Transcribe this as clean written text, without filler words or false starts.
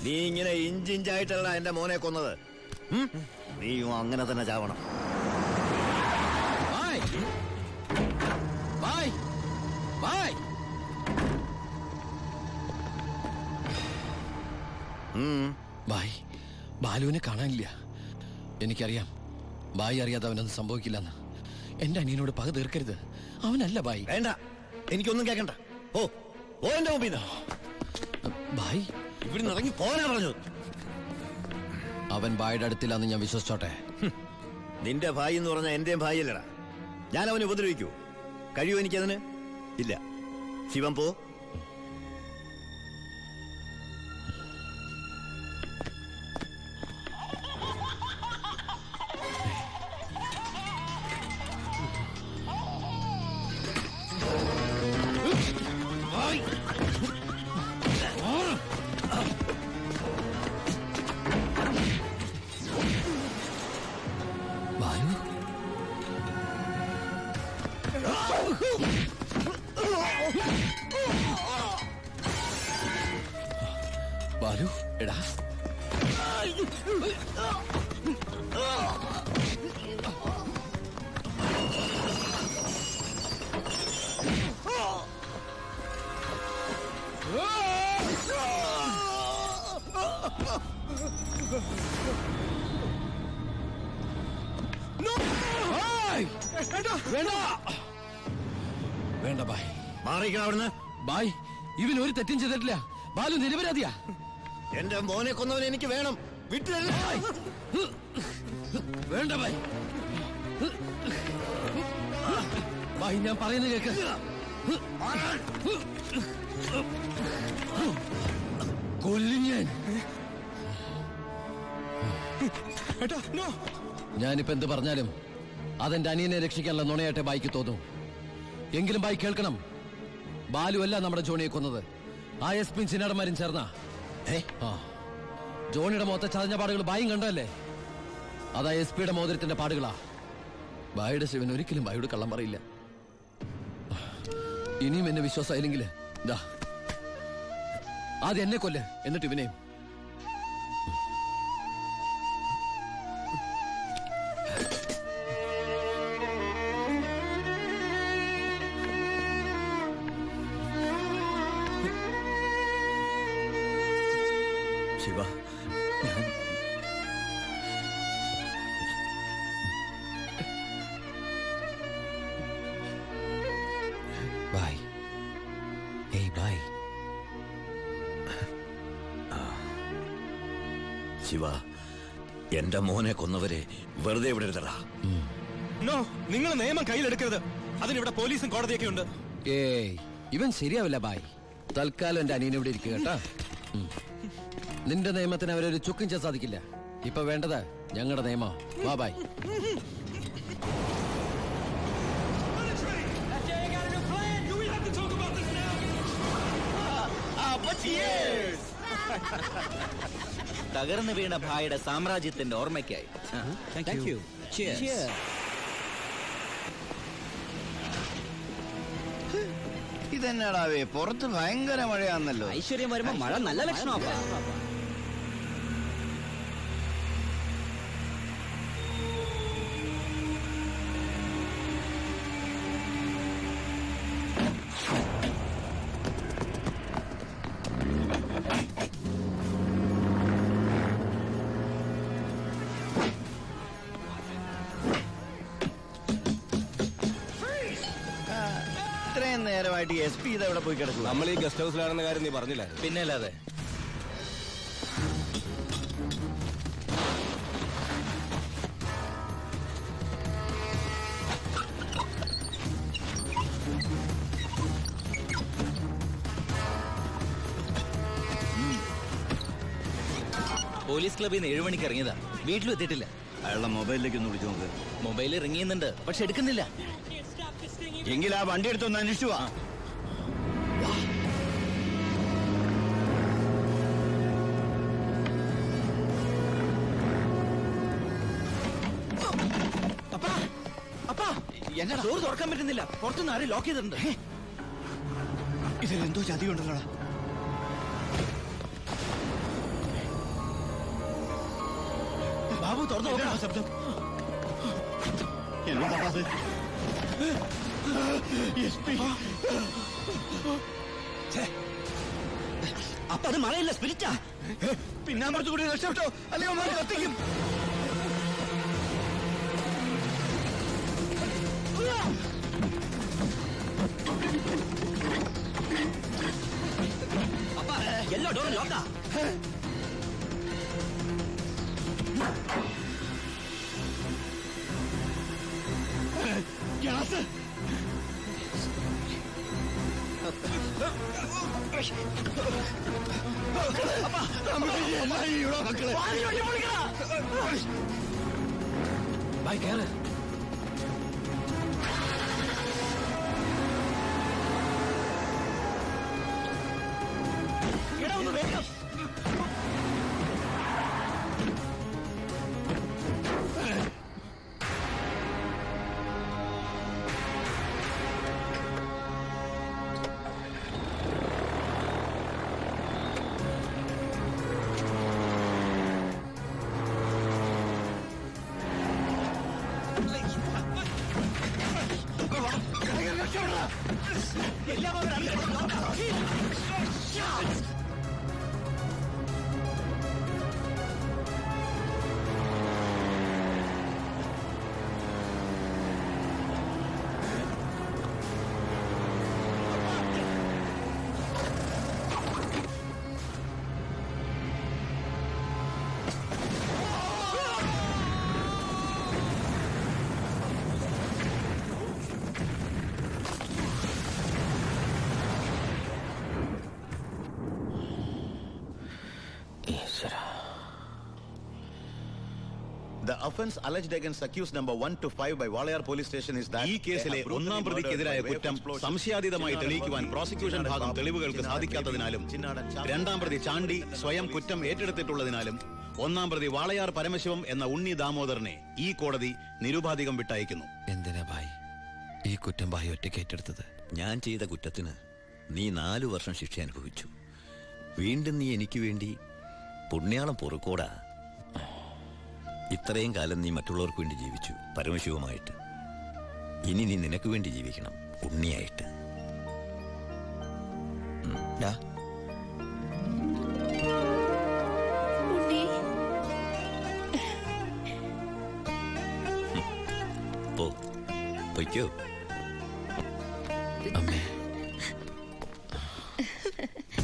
നീ ഇങ്ങനെ ഇഞ്ചിഞ്ചായിട്ടല്ല എന്റെ മോനെ കൊന്നത്. നീയും അങ്ങനെ തന്നെ ചാവണം. ബാലുവിനെ കാണാനില്ല. എനിക്കറിയാം ബായി അറിയാതെ അവനൊന്നും സംഭവിക്കില്ലെന്ന്. എന്റെ അനിയനോട് പക തീർക്കരുത്. അവനല്ല ബായി. വേണ്ട, എനിക്കൊന്നും കേൾക്കണ്ട. ഓ ഓ എന്റെ മുമ്പിൽ ബായി ഇവിടെ ഇറങ്ങി പോരാ പറഞ്ഞു. അവൻ ബായിയുടെ അടുത്തില്ലാന്ന് ഞാൻ വിശ്വസിച്ചോട്ടെ? നിന്റെ ഭായി എന്ന് പറഞ്ഞാൽ എന്റെയും ഭായിയല്ലടാ. ഞാൻ അവനെ ഉപദ്രവിക്കൂ? കഴിയോ എനിക്കതിന്? ഇല്ല. ശിവൻ പോ. ബാലു എടാ, വേണ്ട ബായ്, മാറിക്കണം അവിടുന്ന്. ബായ് ഇവൻ ഒരു തെറ്റും ചെയ്തിട്ടില്ല. ബാലു നിരപരാധിയാ. എന്റെ മോനെ കൊന്നവനെ എനിക്ക് വേണം. വിട്ടില്ല. വേണ്ട ബായ്. ബായ് ഞാൻ പറയുന്നത് കേക്ക്. കൊല്ലും ഞാനിപ്പോ എന്ത് പറഞ്ഞാലും അതെന്റെ അനിയനെ രക്ഷിക്കാനുള്ള നുണയായിട്ടെ ബായിക്ക് തോന്നും. എങ്കിലും ബായി കേൾക്കണം, ബാലു അല്ല നമ്മുടെ ജോണിയെ കൊന്നത്. ആ എസ് പി ചിന്നാടന്മാരും ചേർന്ന ജോണിയുടെ മുഖത്തെ ചതഞ്ഞ പാടുകൾ ബായും കണ്ടല്ലേ? അതാ എസ് പിയുടെ മോതിരത്തിന്റെ പാടുകളാ. ബായിയുടെ ശിവൻ ഒരിക്കലും ബായിയോട് കള്ളം പറയില്ല. ഇനിയും എന്നെ വിശ്വാസമായില്ലെങ്കിൽ ആദ്യം എന്നെ കൊല്ല്, എന്നിട്ട് ഇവനെയും. ശിവ, ഞാൻ ബായ്. ഏയ് ബായ്. ശിവ, എന്റെ മോനെ കൊന്നവരെ വെറുതെ വിടരുതടാ. നോ, നിങ്ങൾ നിയമം കയ്യിലെടുക്കരുത്. അതിനിവിടെ പോലീസും കോടതിയൊക്കെ ഉണ്ട്. ഏയ് ഇവൻ ശരിയാവില്ല ബായ്. തൽക്കാലം എന്റെ അനിയനെ ഇവിടെ ഇരിക്കുക കേട്ടാ. നിന്റെ നിയമത്തിന് അവരൊരു ചുക്കും ചെയ്യാൻ സാധിക്കില്ല. ഇപ്പൊ വേണ്ടത് ഞങ്ങളുടെ നിയമം. വാ ബായ്. തകർന്നു വീണ ഭായിയുടെ സാമ്രാജ്യത്തിന്റെ ഓർമ്മയ്ക്കായി. ഇതെന്നാടാവേ, പുറത്ത് ഭയങ്കര മഴയാന്നല്ലോ. ഐശ്വര്യം വരുമ്പോ മഴ നല്ല ലക്ഷണമാ. ഇത്രയും നേരമായിട്ട് എസ് പി ഇതെവിടെ പോയി കിടക്കും? നമ്മൾ ഈ ഗസ്റ്റ് ഹൗസിലാണെന്ന കാര്യം നീ പറഞ്ഞില്ല? പിന്നെ അല്ലാതെ. പോലീസ് ക്ലബിൽ നിന്ന് 7 മണിക്ക് ഇറങ്ങിയതാ. വീട്ടിലും എത്തിയിട്ടില്ല. അയാളുടെ മൊബൈലിലേക്ക് ഒന്ന് വിളിച്ചു നോക്ക്. മൊബൈലിൽ റിങ് ചെയ്യുന്നുണ്ട്, പക്ഷെ എടുക്കുന്നില്ല. എങ്കിൽ ആ വണ്ടി എടുത്തൊന്ന് അന്വേഷിച്ചു വാ. എന്നെ ഡോർ തുറക്കാൻ പറ്റുന്നില്ല. പുറത്തുനിന്ന് ആരും ലോക്ക് ചെയ്തിട്ടുണ്ട്. ഇതിലെന്തോ ചതിയുണ്ടല്ലോടാ. ബാബു തുറന്നു നോക്കണം ശബ്ദം. അപ്പൊ അത് മഴയില്ല, സ്പിരിറ്റാ. പിന്നാമ്പുറത്ത് കൂടി രക്ഷപ്പെട്ടോ, അല്ലെങ്കിൽ കത്തിക്കും. എല്ലാ ഡോറും ലോക്കാ. ഗ്യാസ്. ബായ് കേറ്. The offense alleged against accused number 1 to 5 by Walayar police station is that ഈ കേസിലെ ഒന്നാം പ്രതിക്കെതിരായ കുറ്റം സംശയാതീതമായി തെളിയിക്കുവാൻ പ്രോസിക്യൂഷൻ ഭാഗം തെളിവുകൾക്ക് സാധിക്കാത്തതിനാലും രണ്ടാം പ്രതി ചാണ്ടി സ്വയം കുറ്റം ഏറ്റെടുത്തിട്ടുള്ളതിനാലും ഒന്നാം പ്രതി വാളയാർ പരമശിവം എന്ന ഉണ്ണി ദാമോദരനെ ഈ കോടതി നിരുപാധികം വിട്ടയക്കുന്നു. എന്തിനാ ബായ് ഈ കുറ്റം ബായ് ഒറ്റയ്ക്ക് ഏറ്റെടുത്തത്? ഞാൻ ചെയ്ത കുറ്റത്തിന് നീ 4 വർഷം ശിക്ഷ അനുഭവിച്ചു. വീണ്ടും നീ എനിക്ക് വേണ്ടി പുണ്യാളം പൊറുക്കോടാ. ഇത്രയും കാലം നീ മറ്റുള്ളവർക്ക് വേണ്ടി ജീവിച്ചു പരമശിവമായിട്ട്. ഇനി നീ നിനക്ക് വേണ്ടി ജീവിക്കണം ഉണ്ണിയായിട്ട്. പൊയ്ക്കോ.